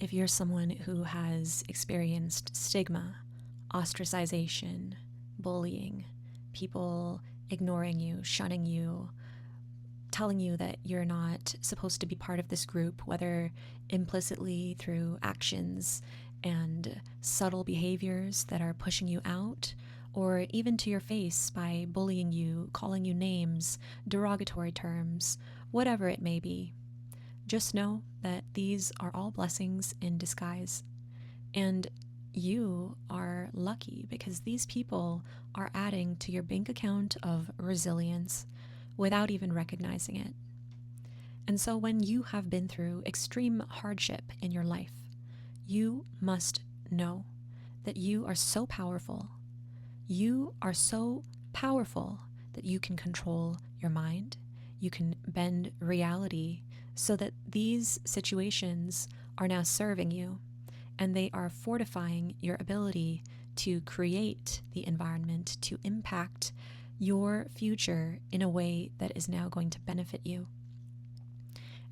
If you're someone who has experienced stigma, ostracization, bullying, people ignoring you, shunning you, telling you that you're not supposed to be part of this group, whether implicitly through actions and subtle behaviors that are pushing you out, or even to your face by bullying you, calling you names, derogatory terms, whatever it may be, just know that these are all blessings in disguise. And you are lucky because these people are adding to your bank account of resilience without even recognizing it. And so when you have been through extreme hardship in your life, you must know that you are so powerful. You are so powerful that you can control your mind. You can bend reality so that these situations are now serving you, and they are fortifying your ability to create the environment to impact your future in a way that is now going to benefit you.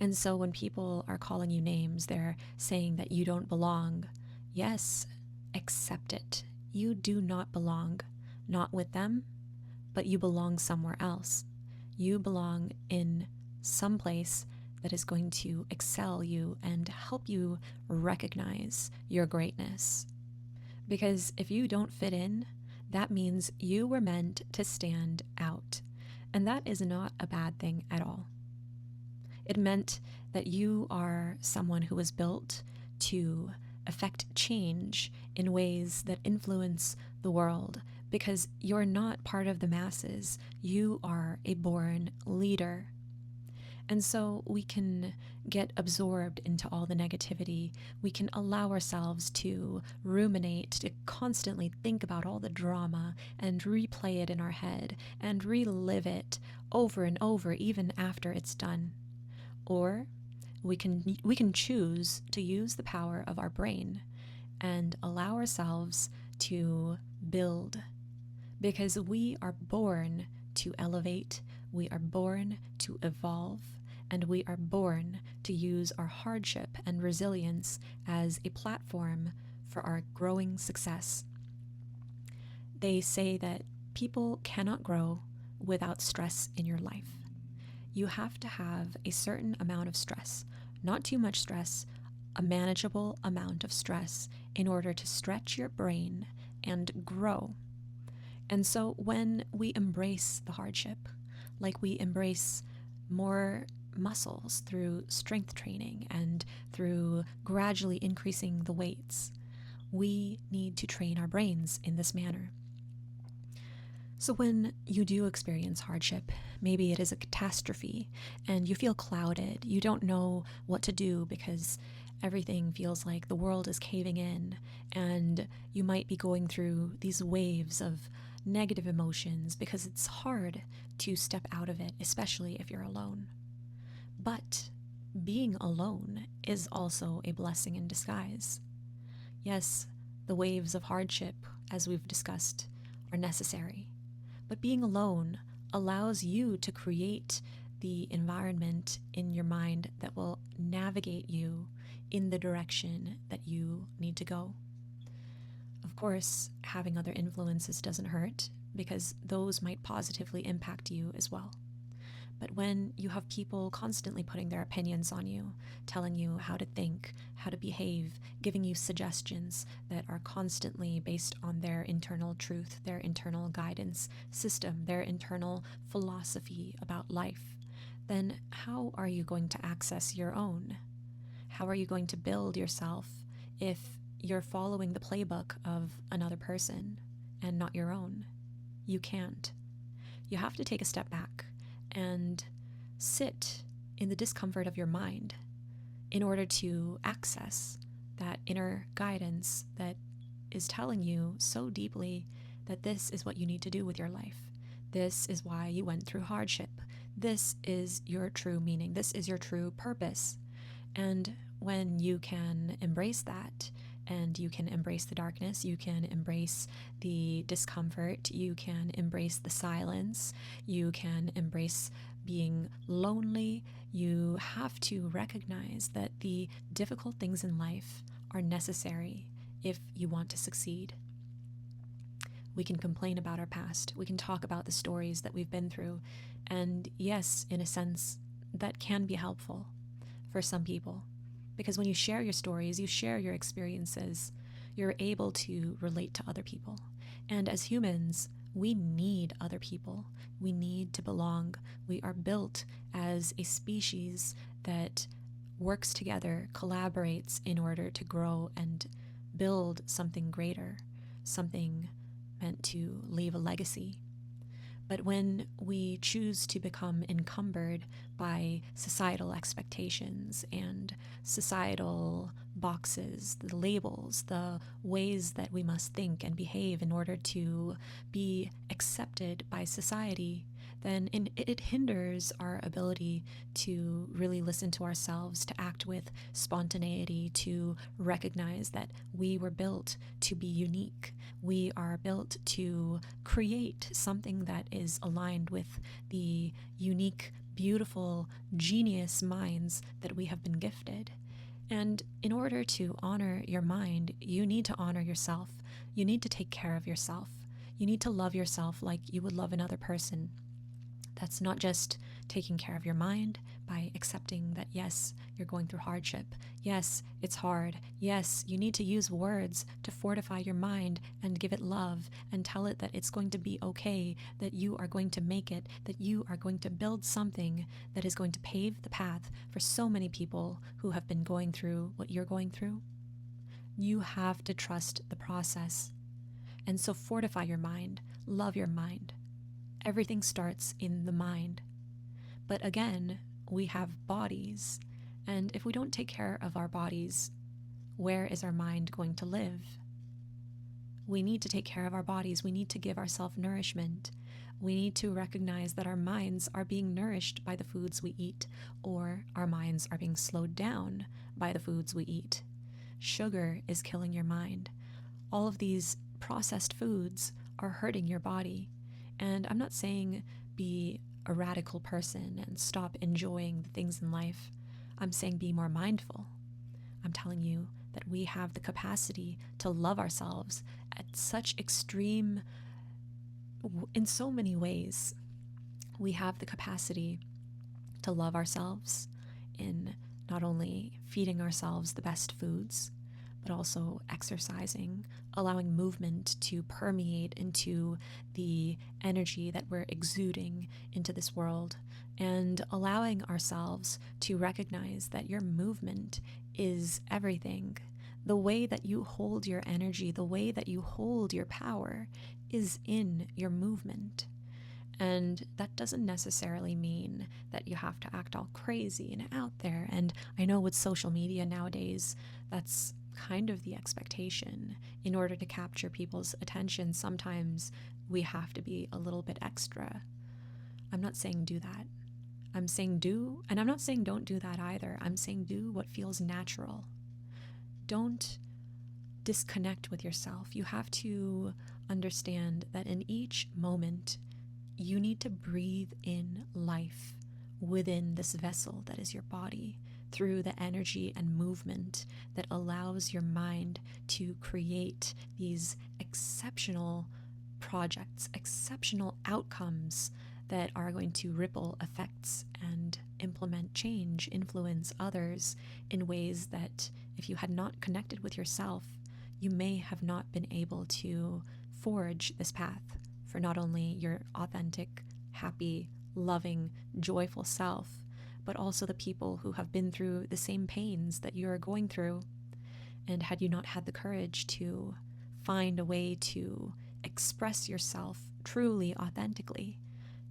And so when people are calling you names, they're saying that you don't belong. Yes, accept it. You do not belong, not with them, but you belong somewhere else. You belong in some place that is going to excel you and help you recognize your greatness. Because if you don't fit in, that means you were meant to stand out. And that is not a bad thing at all. It meant that you are someone who was built to affect change in ways that influence the world, because you're not part of the masses. You are a born leader. And so we can get absorbed into all the negativity. We can allow ourselves to ruminate, to constantly think about all the drama and replay it in our head and relive it over and over, even after it's done. Or we can choose to use the power of our brain and allow ourselves to build, because we are born to elevate, we are born to evolve, and we are born to use our hardship and resilience as a platform for our growing success. They say that people cannot grow without stress in your life. You have to have a certain amount of stress, not too much stress, a manageable amount of stress in order to stretch your brain and grow. And so when we embrace the hardship, like we embrace more muscles through strength training and through gradually increasing the weights, we need to train our brains in this manner. So when you do experience hardship, maybe it is a catastrophe and you feel clouded, you don't know what to do because everything feels like the world is caving in, and you might be going through these waves of negative emotions because it's hard to step out of it, especially if you're alone. But being alone is also a blessing in disguise. Yes, the waves of hardship, as we've discussed, are necessary. But being alone allows you to create the environment in your mind that will navigate you in the direction that you need to go. Of course, having other influences doesn't hurt, because those might positively impact you as well. But when you have people constantly putting their opinions on you, telling you how to think, how to behave, giving you suggestions that are constantly based on their internal truth, their internal guidance system, their internal philosophy about life, then how are you going to access your own? How are you going to build yourself if you're following the playbook of another person and not your own? You can't. You have to take a step back and sit in the discomfort of your mind in order to access that inner guidance that is telling you so deeply that this is what you need to do with your life. This is why you went through hardship. This is your true meaning. This is your true purpose. And when you can embrace that, and you can embrace the darkness, you can embrace the discomfort, you can embrace the silence, you can embrace being lonely, you have to recognize that the difficult things in life are necessary if you want to succeed. We can complain about our past. We can talk about the stories that we've been through. And yes, in a sense, that can be helpful for some people. Because when you share your stories, you share your experiences, you're able to relate to other people. And as humans, we need other people. We need to belong. We are built as a species that works together, collaborates in order to grow and build something greater, something meant to leave a legacy. But when we choose to become encumbered by societal expectations and societal boxes, the labels, the ways that we must think and behave in order to be accepted by society, then it hinders our ability to really listen to ourselves, to act with spontaneity, to recognize that we were built to be unique. We are built to create something that is aligned with the unique, beautiful, genius minds that we have been gifted. And in order to honor your mind, you need to honor yourself. You need to take care of yourself. You need to love yourself like you would love another person. That's not just taking care of your mind by accepting that, yes, you're going through hardship. Yes, it's hard. Yes, you need to use words to fortify your mind and give it love and tell it that it's going to be okay, that you are going to make it, that you are going to build something that is going to pave the path for so many people who have been going through what you're going through. You have to trust the process. And so fortify your mind, love your mind. Everything starts in the mind. But again, we have bodies, and if we don't take care of our bodies, where is our mind going to live? We need to take care of our bodies. We need to give ourselves nourishment. We need to recognize that our minds are being nourished by the foods we eat, or our minds are being slowed down by the foods we eat. Sugar is killing your mind. All of these processed foods are hurting your body. And I'm not saying be a radical person and stop enjoying the things in life. I'm saying be more mindful. I'm telling you that we have the capacity to love ourselves at such extreme, in so many ways. We have the capacity to love ourselves in not only feeding ourselves the best foods, but also exercising, allowing movement to permeate into the energy that we're exuding into this world, and allowing ourselves to recognize that your movement is everything. The way that you hold your energy, the way that you hold your power is in your movement. And that doesn't necessarily mean that you have to act all crazy and out there. And I know with social media nowadays, that's kind of the expectation. In order to capture people's attention, sometimes we have to be a little bit extra. I'm not saying do that. I'm saying do, and I'm not saying don't do that either. I'm saying do what feels natural. Don't disconnect with yourself. You have to understand that in each moment, you need to breathe in life within this vessel that is your body, through the energy and movement that allows your mind to create these exceptional projects, exceptional outcomes that are going to ripple effects and implement change, influence others in ways that if you had not connected with yourself, you may have not been able to forge this path for not only your authentic, happy, loving, joyful self, but also the people who have been through the same pains that you're going through. And had you not had the courage to find a way to express yourself truly, authentically,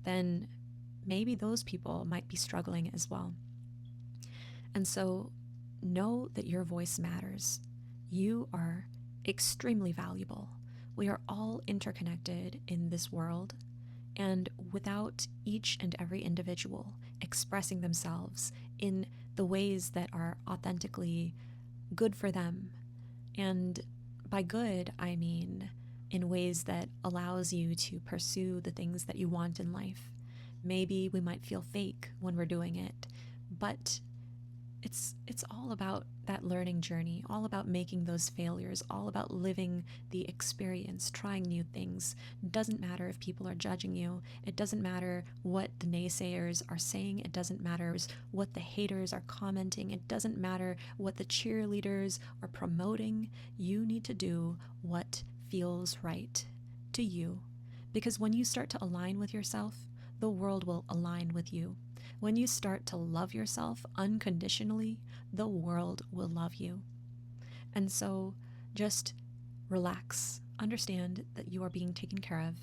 then maybe those people might be struggling as well. And so know that your voice matters. You are extremely valuable. We are all interconnected in this world, and without each and every individual expressing themselves in the ways that are authentically good for them, and by good, I mean in ways that allows you to pursue the things that you want in life, Maybe we might feel fake when we're doing it, but it's all about that learning journey, all about making those failures, all about living the experience, trying new things. It doesn't matter if people are judging you. It doesn't matter what the naysayers are saying. It doesn't matter what the haters are commenting. It doesn't matter what the cheerleaders are promoting. You need to do what feels right to you, because when you start to align with yourself, the world will align with you. When you start to love yourself unconditionally, the world will love you. And so just relax. Understand that you are being taken care of.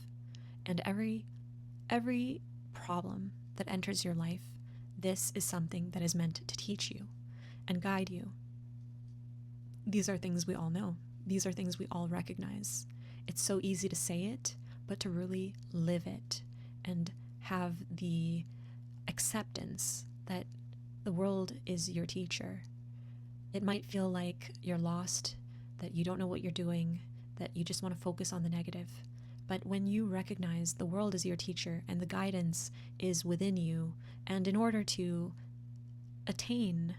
And every problem that enters your life, this is something that is meant to teach you and guide you. These are things we all know. These are things we all recognize. It's so easy to say it, but to really live it and have the acceptance that the world is your teacher. It might feel like you're lost, that you don't know what you're doing, that you just want to focus on the negative. But when you recognize the world is your teacher and the guidance is within you, and in order to attain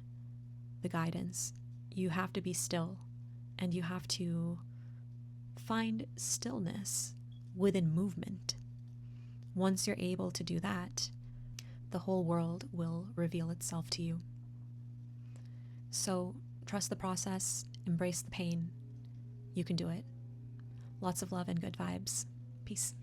the guidance, you have to be still and you have to find stillness within movement. Once you're able to do that, the whole world will reveal itself to you. So trust the process, embrace the pain. You can do it. Lots of love and good vibes. Peace.